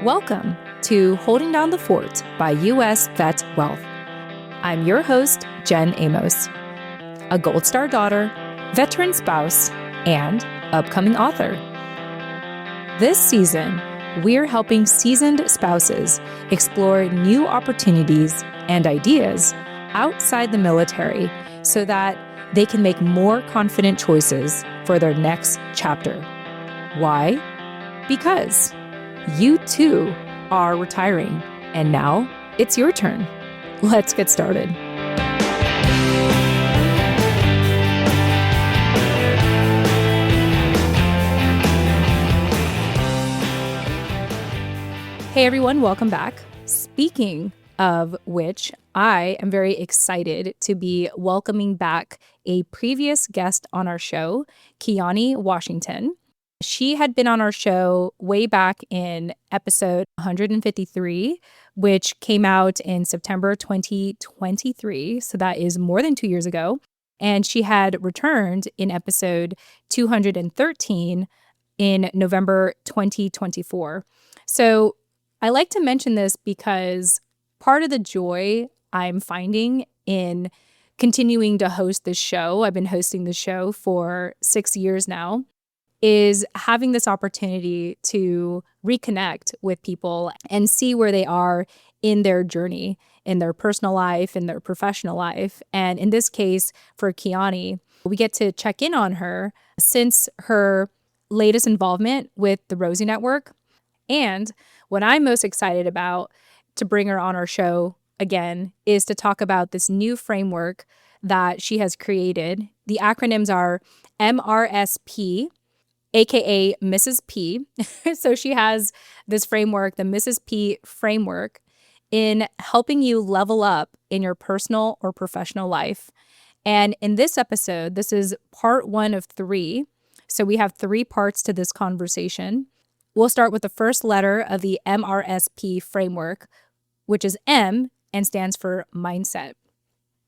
Welcome to Holding Down the Fort by U.S. VetWealth. I'm your host, Jen Amos, a Gold Star daughter, veteran spouse, and upcoming author. This season, we're helping seasoned spouses explore new opportunities and ideas outside the military so that they can make more confident choices for their next chapter. Why? Because you too are retiring, and now it's your turn. Let's get started. Hey everyone, welcome back. Speaking of which, I am very excited to be welcoming back a previous guest on our show, Keyani Washington. She had been on our show way back in episode 153, which came out in September 2023. So that is more than 2 years ago. And she had returned in episode 213 in November 2024. So I like to mention this because part of the joy I'm finding in continuing to host this show, I've been hosting the show for 6 years now, is having this opportunity to reconnect with people and see where they are in their journey, in their personal life, in their professional life. And in this case, for Keyani, we get to check in on her since her latest involvement with the Rosie Network. And what I'm most excited about to bring her on our show again is to talk about this new framework that she has created. The acronyms are MRSP, a.k.a. Mrs. P. So she has this framework, the Mrs. P Framework, in helping you level up in your personal or professional life. And in this episode, this is part 1 of 3. So we have 3 parts to this conversation. We'll start with the first letter of the MRSP framework, which is M and stands for mindset.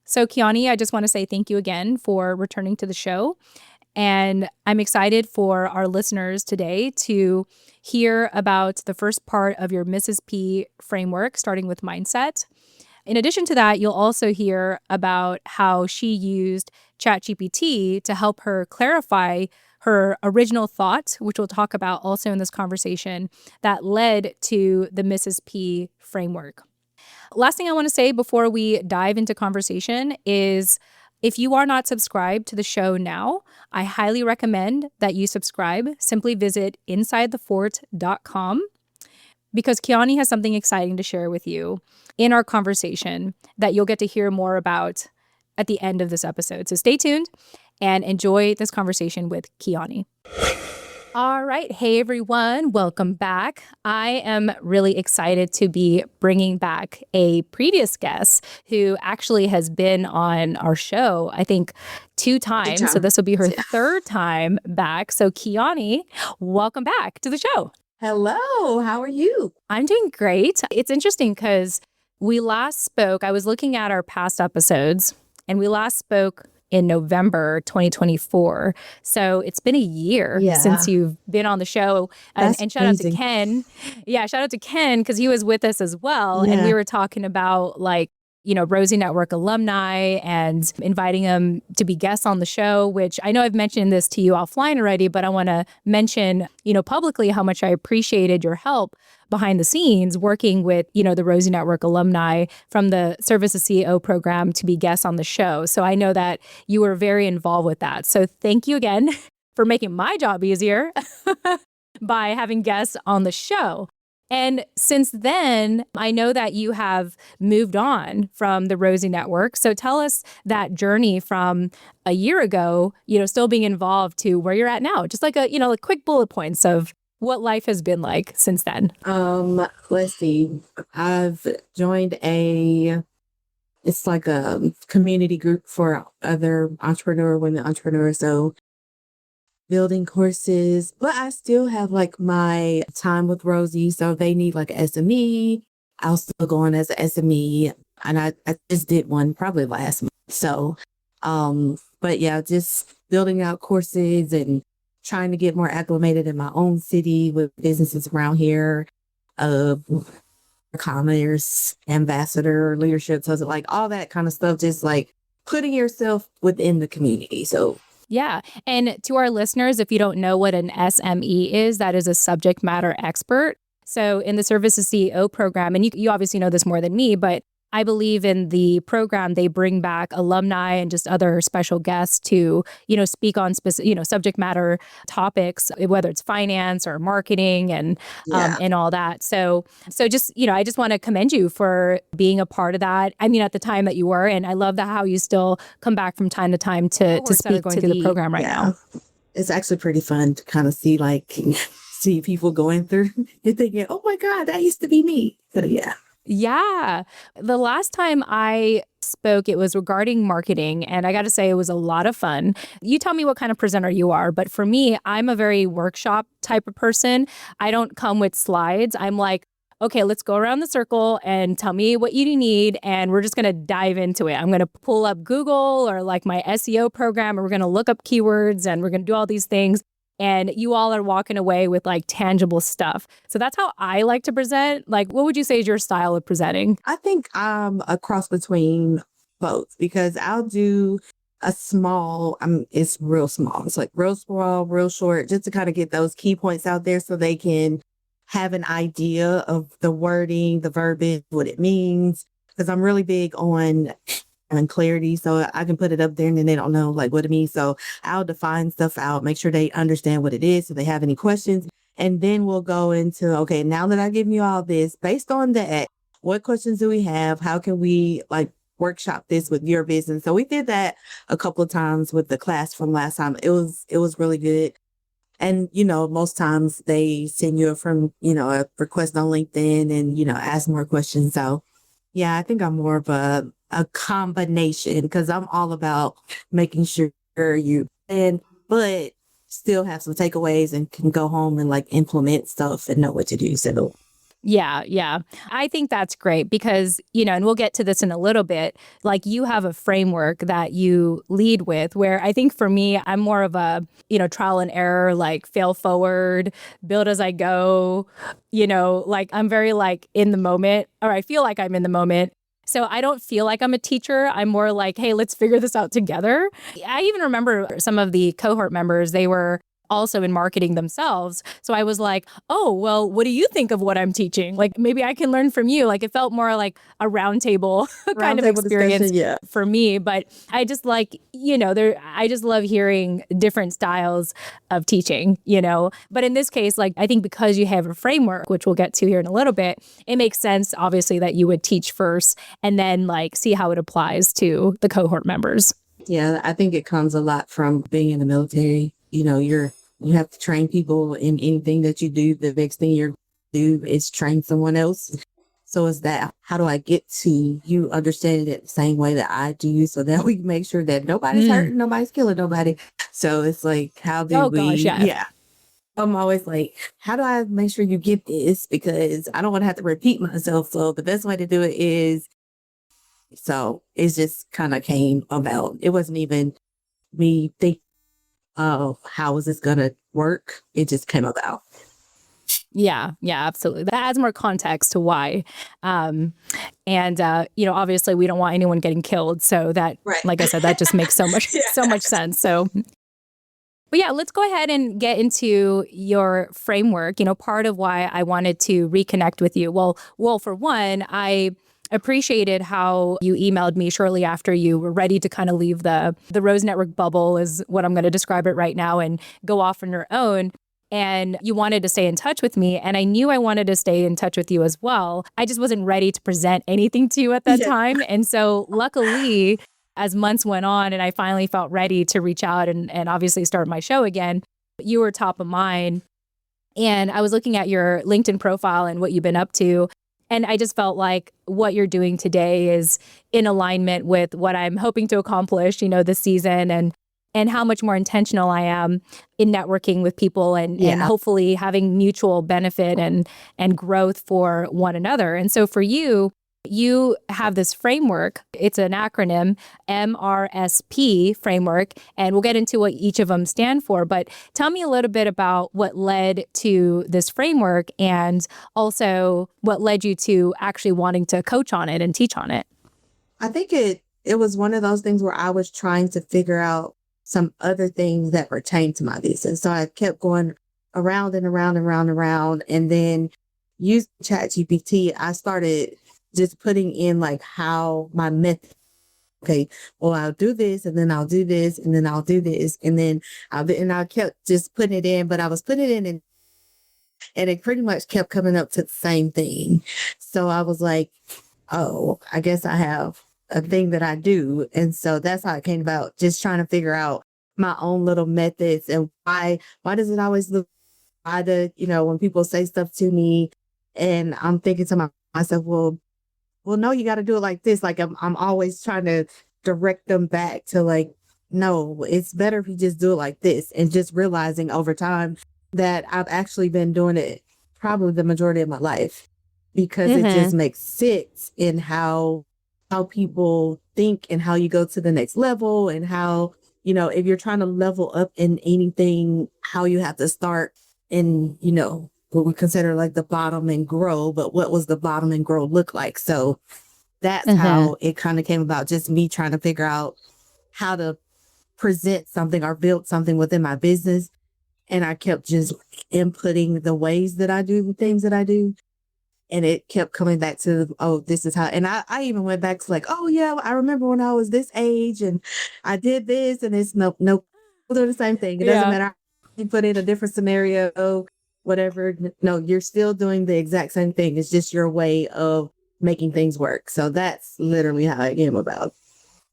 So Keyani, I just want to say thank you again for returning to the show. And I'm excited for our listeners today to hear about the first part of your Mrs. P framework, starting with mindset. In addition to that, you'll also hear about how she used ChatGPT to help her clarify her original thought, which we'll talk about also in this conversation, that led to the Mrs. P framework. Last thing I want to say before we dive into conversation is, if you are not subscribed to the show now, I highly recommend that you subscribe. Simply visit insidethefort.com because Keyani has something exciting to share with you in our conversation that you'll get to hear more about at the end of this episode. So stay tuned and enjoy this conversation with Keyani. All right. Hey, everyone. Welcome back. I am really excited to be bringing back a previous guest who actually has been on our show, I think, 2 times. So this will be her 3rd time back. So Keyani, welcome back to the show. Hello. How are you? I'm doing great. It's interesting because we last spoke, I was looking at our past episodes, and we last spoke in November 2024. So it's been a year since you've been on the show. And shout out to Ken. Yeah, shout out to Ken because he was with us as well. Yeah. And we were talking about Rosie Network alumni and inviting them to be guests on the show, which I know I've mentioned this to you offline already, but I want to mention, publicly how much I appreciated your help behind the scenes working with, the Rosie Network alumni from the Service as CEO program to be guests on the show. So I know that you were very involved with that. So thank you again for making my job easier by having guests on the show. And since then, I know that you have moved on from the Rosie Network. So tell us that journey from a year ago, still being involved to where you're at now. Just like like quick bullet points of what life has been like since then. Let's see. I've joined it's like a community group for other women entrepreneurs. So building courses, but I still have like my time with Rosie. So if they need like an SME, I'll still go on as an SME. And I just did one probably last month. So, but yeah, just building out courses and trying to get more acclimated in my own city with businesses around here. commerce, ambassador leadership. So it's like all that kind of stuff, just like putting yourself within the community. So yeah. And to our listeners, if you don't know what an SME is, that is a subject matter expert. So in the Services CEO program, and you obviously know this more than me, but I believe in the program, they bring back alumni and just other special guests to, speak on specific, subject matter topics, whether it's finance or marketing and all that. So just, I just want to commend you for being a part of that. I mean, at the time that you were, and I love that how you still come back from time to time to speak going through the program right now. It's actually pretty fun to kind of see see people going through and thinking, oh my God, that used to be me. So yeah. Yeah. The last time I spoke, it was regarding marketing. And I got to say, it was a lot of fun. You tell me what kind of presenter you are. But for me, I'm a very workshop type of person. I don't come with slides. I'm like, okay, let's go around the circle and tell me what you need. And we're just going to dive into it. I'm going to pull up Google or like my SEO program, and we're going to look up keywords and we're going to do all these things. And you all are walking away with like tangible stuff. So that's how I like to present. Like, what would you say is your style of presenting? I think I'm a cross between both, because I'll do a small, it's real small. It's like real small, real short, just to kind of get those key points out there so they can have an idea of the wording, the verbiage, what it means. Because I'm really big on clarity, so I can put it up there and then they don't know like what it means. So I'll define stuff out, make sure they understand what it is, so they have any questions, and then we'll go into, okay, now that I've given you all this, based on that, what questions do we have? How can we like workshop this with your business? So we did that a couple of times with the class from last time. It was really good. And, most times they send you a request on LinkedIn and, ask more questions. So yeah, I think I'm more of a combination, because I'm all about making sure but still have some takeaways and can go home and like implement stuff and know what to do. So Yeah. I think that's great because, and we'll get to this in a little bit, like you have a framework that you lead with, where I think for me, I'm more of a, trial and error, like fail forward, build as I go, like I'm very like in the moment, or I feel like I'm in the moment. So I don't feel like I'm a teacher. I'm more like, hey, let's figure this out together. I even remember some of the cohort members, they were also in marketing themselves. So I was like, oh, well, what do you think of what I'm teaching? Like, maybe I can learn from you. Like, it felt more like a roundtable kind of experience for me. But I just like, I just love hearing different styles of teaching, But in this case, like, I think because you have a framework, which we'll get to here in a little bit, it makes sense, obviously, that you would teach first and then like see how it applies to the cohort members. Yeah, I think it comes a lot from being in the military. You have to train people in anything that you do. The next thing you do is train someone else. So is that, how do I get to you understanding it the same way that I do, so that we make sure that nobody's hurting, nobody's killing nobody. So it's like, how do gosh, yeah. I'm always like, how do I make sure you get this? Because I don't want to have to repeat myself. So the best way to do it is, so it just kind of came about. It wasn't even me thinking, oh, how is this going to work? It just came about. Yeah, absolutely. That adds more context to why. Obviously we don't want anyone getting killed. So that, like I said, that just makes so much sense. So, but yeah, let's go ahead and get into your framework. Part of why I wanted to reconnect with you. Well, for one, I appreciated how you emailed me shortly after you were ready to kind of leave the Rosie Network bubble, is what I'm going to describe it right now, and go off on your own. And you wanted to stay in touch with me. And I knew I wanted to stay in touch with you as well. I just wasn't ready to present anything to you at that time. And so luckily, as months went on and I finally felt ready to reach out and obviously start my show again, you were top of mind. And I was looking at your LinkedIn profile and what you've been up to. And I just felt like what you're doing today is in alignment with what I'm hoping to accomplish, this season, and how much more intentional I am in networking with people and hopefully having mutual benefit and growth for one another. And so for you, you have this framework. It's an acronym, MRSP Framework, and we'll get into what each of them stand for. But tell me a little bit about what led to this framework and also what led you to actually wanting to coach on it and teach on it. I think it was one of those things where I was trying to figure out some other things that pertain to my business. So I kept going around and around and around and around. And then using ChatGPT, I started just putting in like how my method. Okay, well, I'll do this and then I'll do this and then I'll do this. And then I kept just putting it in, but I was putting it in and it pretty much kept coming up to the same thing. So I was like, oh, I guess I have a thing that I do. And so that's how it came about, just trying to figure out my own little methods and why does it always look, why do, when people say stuff to me and I'm thinking to myself, well, no, you got to do it like this. Like I'm always trying to direct them back to like, no, it's better if you just do it like this. And just realizing over time that I've actually been doing it probably the majority of my life because it just makes sense in how people think and how you go to the next level and how, if you're trying to level up in anything, how you have to start in, what we consider like the bottom and grow, but what was the bottom and grow look like? So that's how it kind of came about, just me trying to figure out how to present something or build something within my business. And I kept just inputting the ways that I do the things that I do. And it kept coming back to, oh, this is how, and I even went back to like, oh yeah, I remember when I was this age and I did this and it's no, we'll do the same thing. It doesn't matter. You put in a different scenario, whatever. No, you're still doing the exact same thing. It's just your way of making things work. So that's literally how it came about.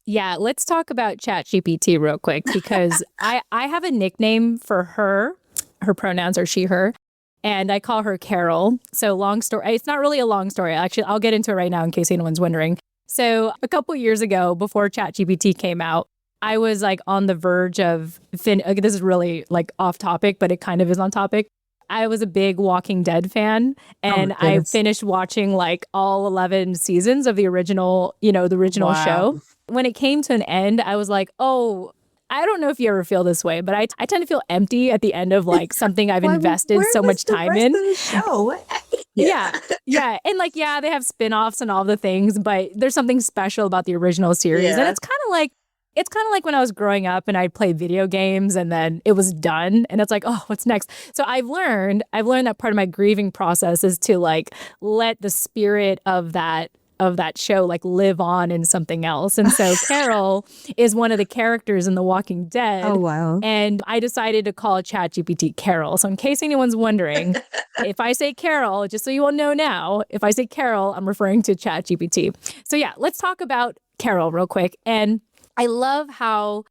Yeah, let's talk about ChatGPT real quick because I have a nickname for her. Her pronouns are she, her. And I call her Carol. So long story. It's not really a long story. Actually, I'll get into it right now in case anyone's wondering. So a couple years ago, before ChatGPT came out, I was like on the verge of, this is really like off topic, but it kind of is on topic. I was a big Walking Dead fan and I finished watching like all 11 seasons of the original, show. When it came to an end, I was like, oh, I don't know if you ever feel this way, but I tend to feel empty at the end of like something I've invested so much time in. Yeah. And like, they have spinoffs and all the things, but there's something special about the original series. And it's kind of like when I was growing up and I'd play video games and then it was done and it's like, oh, what's next? So I've learned that part of my grieving process is to like let the spirit of that show like live on in something else. And so Carol is one of the characters in The Walking Dead. Oh, wow. And I decided to call ChatGPT Carol. So in case anyone's wondering, if I say Carol, just so you all know now, if I say Carol, I'm referring to ChatGPT. So yeah, let's talk about Carol real quick. And I love how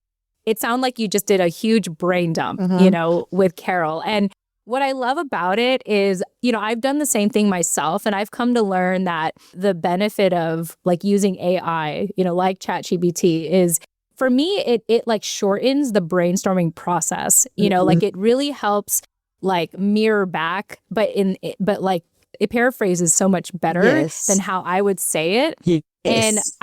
it sounded like you just did a huge brain dump, with Carol. And what I love about it is, I've done the same thing myself, and I've come to learn that the benefit of like using AI, like ChatGPT is, for me, it like shortens the brainstorming process. Like it really helps like mirror back, but like it paraphrases so much better than how I would say it. Yes.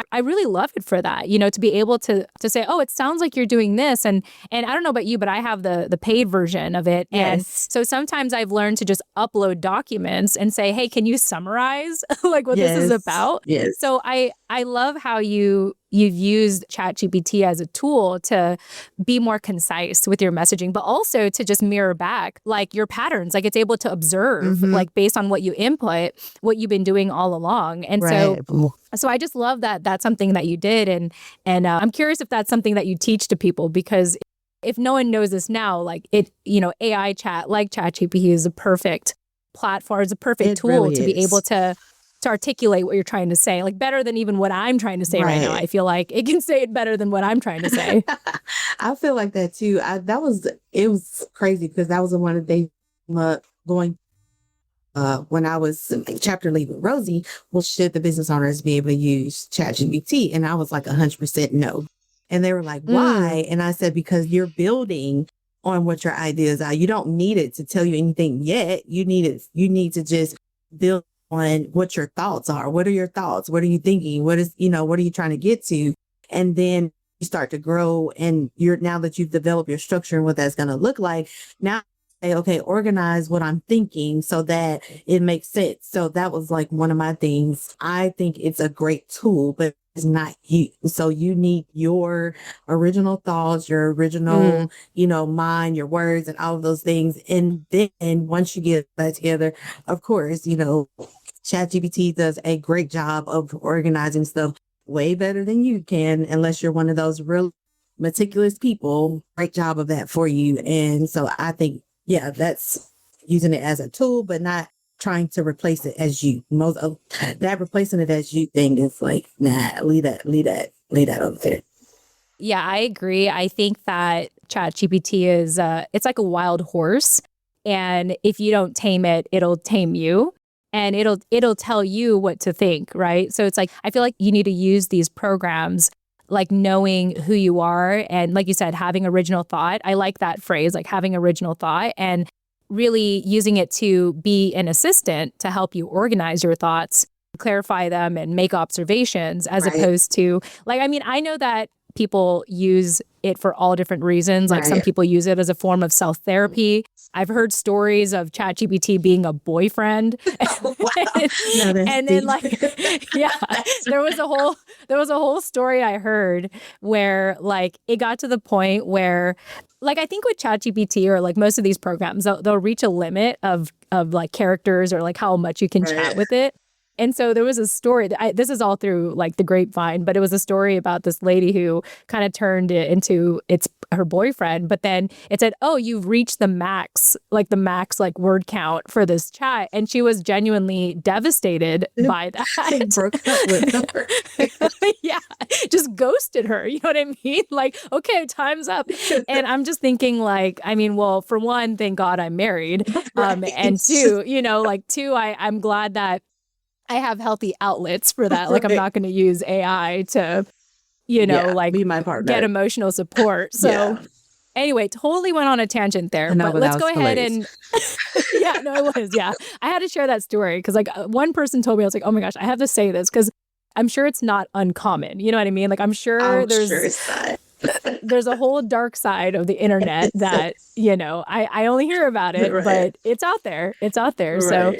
And I really love it for that, to be able to say, oh, it sounds like you're doing this. And I don't know about you, but I have the paid version of it. Yes. And so sometimes I've learned to just upload documents and say, hey, can you summarize like what this is about? Yes. So I love how you've used ChatGPT as a tool to be more concise with your messaging, but also to just mirror back like your patterns. Like it's able to observe like based on what you input, what you've been doing all along. And so I just love that that's something that you did. And I'm curious if that's something that you teach to people, because if no one knows this now, like AI chat like ChatGPT is a perfect platform, it's a perfect tool to be able to articulate what you're trying to say, like better than even what I'm trying to say right now. I feel like it can say it better than what I'm trying to say. I feel like that too. It was crazy because that was one of the things going when I was chapter lead with Rosie, well, should the business owners be able to use ChatGPT? And I was like 100% no. And they were like, why? And I said, because you're building on what your ideas are. You don't need it to tell you anything yet. You need to just build on what your thoughts are. What are your thoughts? What are you thinking? What is, what are you trying to get to? And then you start to grow, and now that you've developed your structure and what that's going to look like, now say, okay, organize what I'm thinking so that it makes sense. So that was like one of my things. I think it's a great tool, but it's not you. So you need your original thoughts, your original, mind, your words, and all of those things. And then once you get that together, of course, ChatGPT does a great job of organizing stuff way better than you can, unless you're one of those real meticulous people. Great job of that for you. And so I think, yeah, that's using it as a tool, but not trying to replace it as you. Most of that replacing it as you thing is like, nah, leave that over there. Yeah, I agree. I think that ChatGPT is it's like a wild horse, and if you don't tame it, it'll tame you, and it'll tell you what to think, right? So it's like I feel like you need to use these programs like knowing who you are, and like you said, having original thought. I like that phrase, like having original thought, and really using it to be an assistant to help you organize your thoughts, clarify them, and make observations, as opposed to like, I mean, I know that people use it for all different reasons. Like some people use it as a form of self-therapy. I've heard stories of ChatGPT being a boyfriend. And then like, yeah, there was a whole story I heard where like it got to the point where like I think with ChatGPT or like most of these programs, they'll reach a limit of like characters or like how much you can chat with it. And so there was a story that this is all through like the grapevine, but it was a story about this lady who kind of turned it into her boyfriend. But then it said, "Oh, you've reached the max like word count for this chat," and she was genuinely devastated by that. Broke up with her. Yeah, just ghosted her. You know what I mean? Like, okay, time's up. And I'm just thinking, like, I mean, well, for one, thank God I'm married, and two, I'm glad that I have healthy outlets for that. Like I'm not going to use AI to, like be my partner, get emotional support. So anyway, totally went on a tangent there, but let's go ahead and yeah, no, it was. Yeah. I had to share that story because like one person told me, I was like, oh my gosh, I have to say this because I'm sure it's not uncommon. You know what I mean? Like I'm sure there's a whole dark side of the internet that, I only hear about it, but it's out there. It's out there. So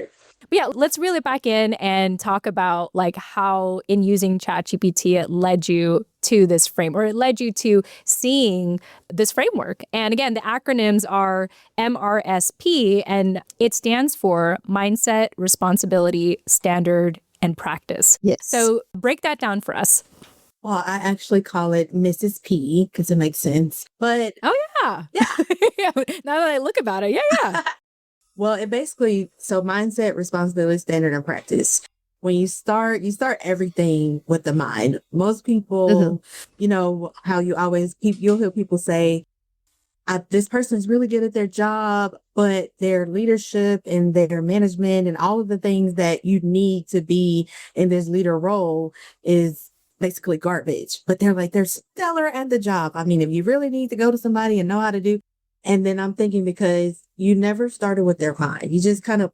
but yeah, let's reel it back in and talk about like how in using ChatGPT, it led you to this framework, or it led you to seeing this framework. And again, the acronyms are MRSP, and it stands for Mindset, Responsibility, Standard, and Practice. Yes. So break that down for us. Well, I actually call it Mrs. P because it makes sense. But yeah. Now that I look about it, yeah. Well, it basically, so mindset, responsibility, standard, and practice. When you start everything with the mind. Most people, how you always you'll hear people say, this person is really good at their job, but their leadership and their management and all of the things that you need to be in this leader role is basically garbage. But they're stellar at the job. I mean, if you really need to go to somebody and know how to do. And then I'm thinking because you never started with their mind. You just kind of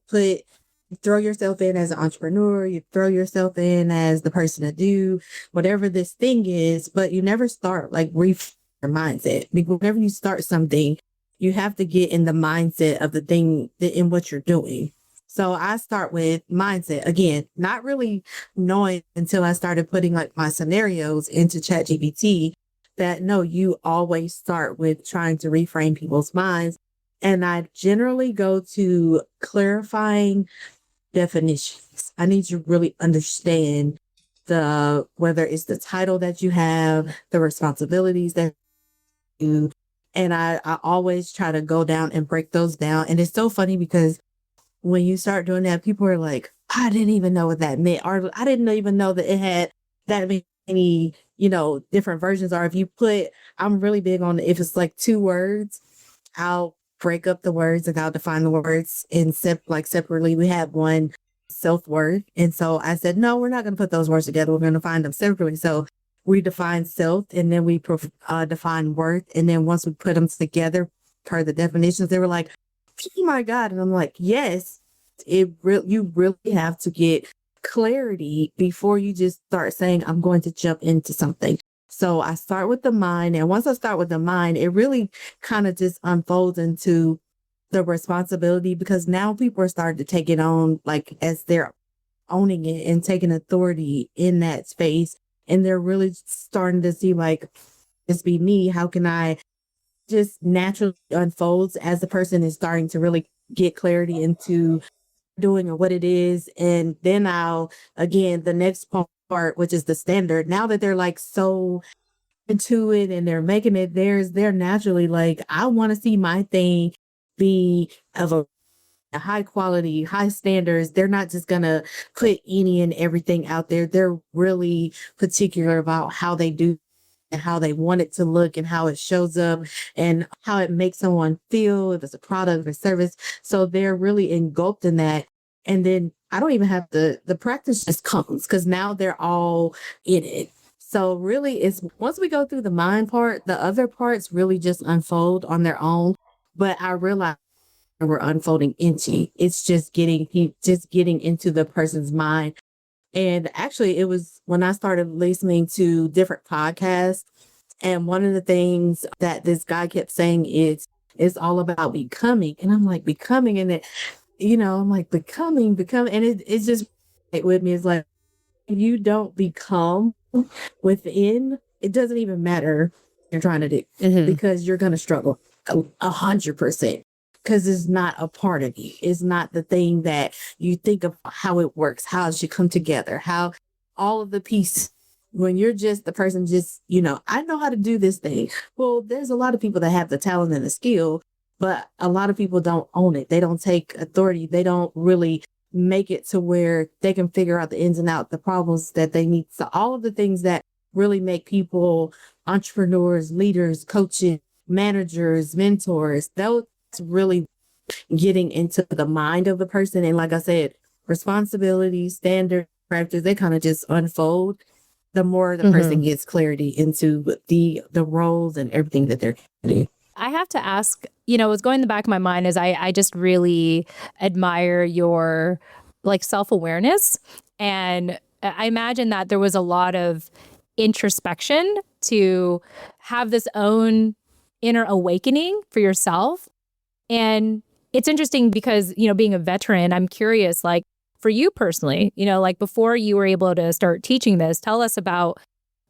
throw yourself in as an entrepreneur. You throw yourself in as the person to do whatever this thing is, but you never start like your mindset. Because whenever you start something, you have to get in the mindset of the thing in what you're doing. So I start with mindset. Again, not really knowing until I started putting like my scenarios into ChatGPT that no, you always start with trying to reframe people's minds. And I generally go to clarifying definitions. I need to really understand whether it's the title that you have, the responsibilities that you, and I always try to go down and break those down. And it's so funny because when you start doing that, people are like, I didn't even know what that meant. Or I didn't even know that it had that many, different versions. Or if you I'm really big on if it's like 2 words, I'll break up the words and I'll define the words separately. We have one self-worth. And so I said, no, we're not going to put those words together. We're going to find them separately. So we define self and then we define worth. And then once we put them together per the definitions, they were like, oh my God. And I'm like, yes, You really have to get clarity before you just start saying, I'm going to jump into something. So I start with the mind. And once I start with the mind, it really kind of just unfolds into the responsibility, because now people are starting to take it on like as they're owning it and taking authority in that space. And they're really starting to see like, this be me. How can I just naturally unfolds as the person is starting to really get clarity into doing or what it is. And then again, the next part, which is the standard, now that they're like so into it and they're making it theirs, they're naturally like, I want to see my thing be of a high quality, high standards. They're not just going to put any and everything out there. They're really particular about how they do and how they want it to look and how it shows up and how it makes someone feel, if it's a product or service. So they're really engulfed in that. And then I don't even have the practice just comes because now they're all in it. So really it's once we go through the mind part, the other parts really just unfold on their own. But I realize we're unfolding into it's just getting into the person's mind. And actually, it was when I started listening to different podcasts. And one of the things that this guy kept saying is, it's all about becoming. And I'm like, becoming. And I'm like, becoming. And it's just with me. It's like, if you don't become within, it doesn't even matter what you're trying to do because you're going to struggle 100%. Because it's not a part of you. It's not the thing that you think of how it works, how it should come together, how all of the pieces, when you're just the person, I know how to do this thing. Well, there's a lot of people that have the talent and the skill, but a lot of people don't own it. They don't take authority. They don't really make it to where they can figure out the ins and outs, the problems that they need. So all of the things that really make people entrepreneurs, leaders, coaches, managers, mentors, those really getting into the mind of the person. And like I said, responsibility, standard, practice, they kind of just unfold the more the person gets clarity into the roles and everything that they're doing. I have to ask, what's going in the back of my mind is I just really admire your like self-awareness. And I imagine that there was a lot of introspection to have this own inner awakening for yourself. And it's interesting because, being a veteran, I'm curious, like for you personally, like before you were able to start teaching this, tell us about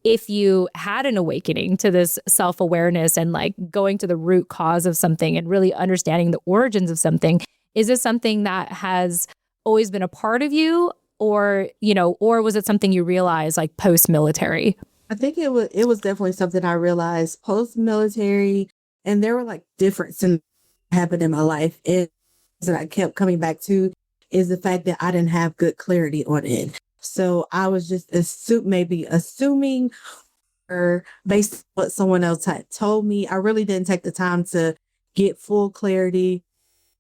if you had an awakening to this self-awareness and like going to the root cause of something and really understanding the origins of something. Is this something that has always been a part of you or was it something you realized like post-military? I think it was definitely something I realized post-military, and there were like different things happened in my life. And that I kept coming back to is the fact that I didn't have good clarity on it. So I was just assuming or based on what someone else had told me. I really didn't take the time to get full clarity,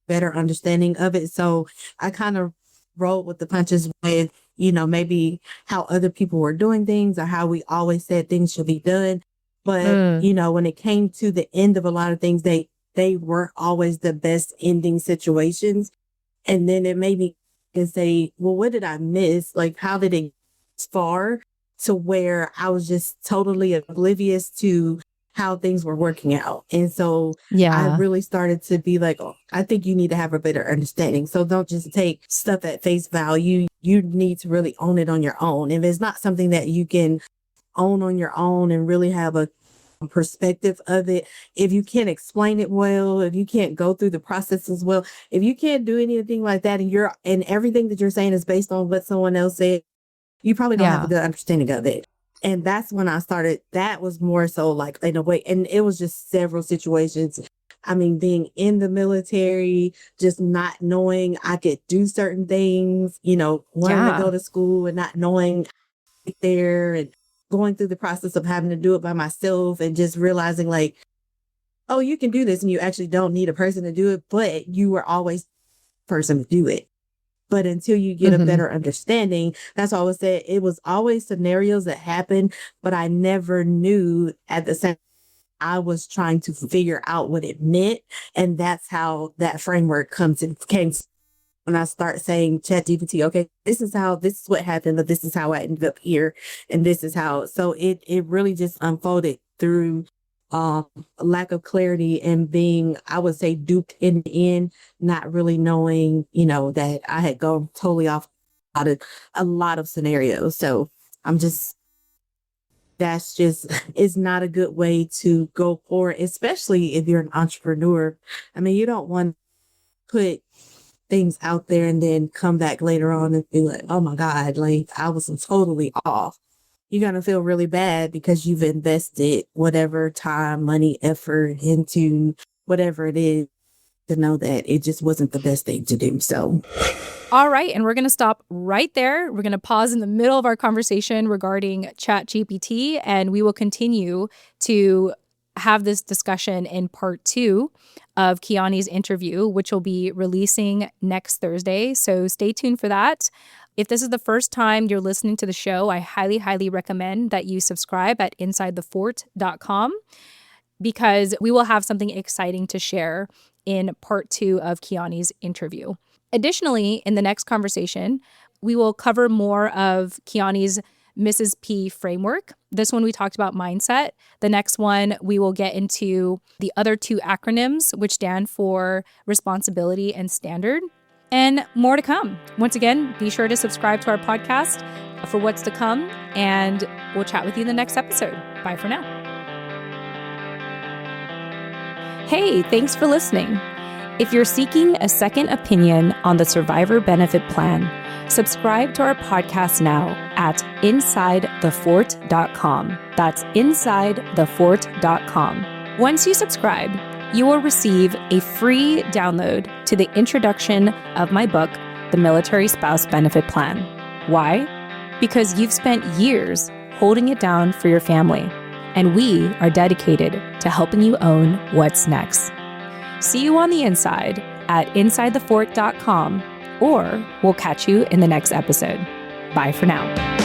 better understanding of it. So I kind of rolled with the punches with, maybe how other people were doing things or how we always said things should be done. But, when it came to the end of a lot of things, they weren't always the best ending situations. And then it made me say, well, what did I miss? Like, how did it get this far to where I was just totally oblivious to how things were working out? And so I really started to be like, oh, I think you need to have a better understanding. So don't just take stuff at face value. You need to really own it on your own. If it's not something that you can own on your own and really have a perspective of it, if you can't explain it well, if you can't go through the process as well, if you can't do anything like that and everything that you're saying is based on what someone else said, you probably don't have a good understanding of it. And that's when I started. That was more so like in a way, and it was just several situations. I mean, being in the military, just not knowing I could do certain things, wanting to go to school and not knowing there and going through the process of having to do it by myself and just realizing like, oh, you can do this and you actually don't need a person to do it, but you were always the person to do it. But until you get a better understanding, that's why I always say it was always scenarios that happened, but I never knew at the same I was trying to figure out what it meant. And that's how that framework came when I start saying ChatGPT, okay, this is what happened, but this is how I ended up here. And this is how, so it really just unfolded through lack of clarity and being, I would say, duped in the end, not really knowing, that I had gone totally off a lot of scenarios. So I'm just, that's just is not a good way to go forward, especially if you're an entrepreneur. I mean, you don't want to put things out there and then come back later on and be like, oh my God, like I was totally off. You're going to feel really bad because you've invested whatever time, money, effort into whatever it is to know that it just wasn't the best thing to do. So, all right. And we're going to stop right there. We're going to pause in the middle of our conversation regarding ChatGPT, and we will continue to have this discussion in part 2 of Keyani's interview, which will be releasing next Thursday. So stay tuned for that. If this is the first time you're listening to the show, I highly, highly recommend that you subscribe at insidethefort.com, because we will have something exciting to share in part 2 of Keyani's interview. Additionally, in the next conversation, we will cover more of Keyani's MRSP Framework. This one we talked about mindset. The next one, we will get into the other 2 acronyms, which stand for responsibility and standard, and more to come. Once again, be sure to subscribe to our podcast for what's to come, and we'll chat with you in the next episode. Bye for now. Hey, thanks for listening. If you're seeking a second opinion on the Survivor Benefit Plan, subscribe to our podcast now at insidethefort.com. That's insidethefort.com. Once you subscribe, you will receive a free download to the introduction of my book, The Military Spouse Benefit Plan. Why? Because you've spent years holding it down for your family, and we are dedicated to helping you own what's next. See you on the inside at insidethefort.com, or we'll catch you in the next episode. Bye for now.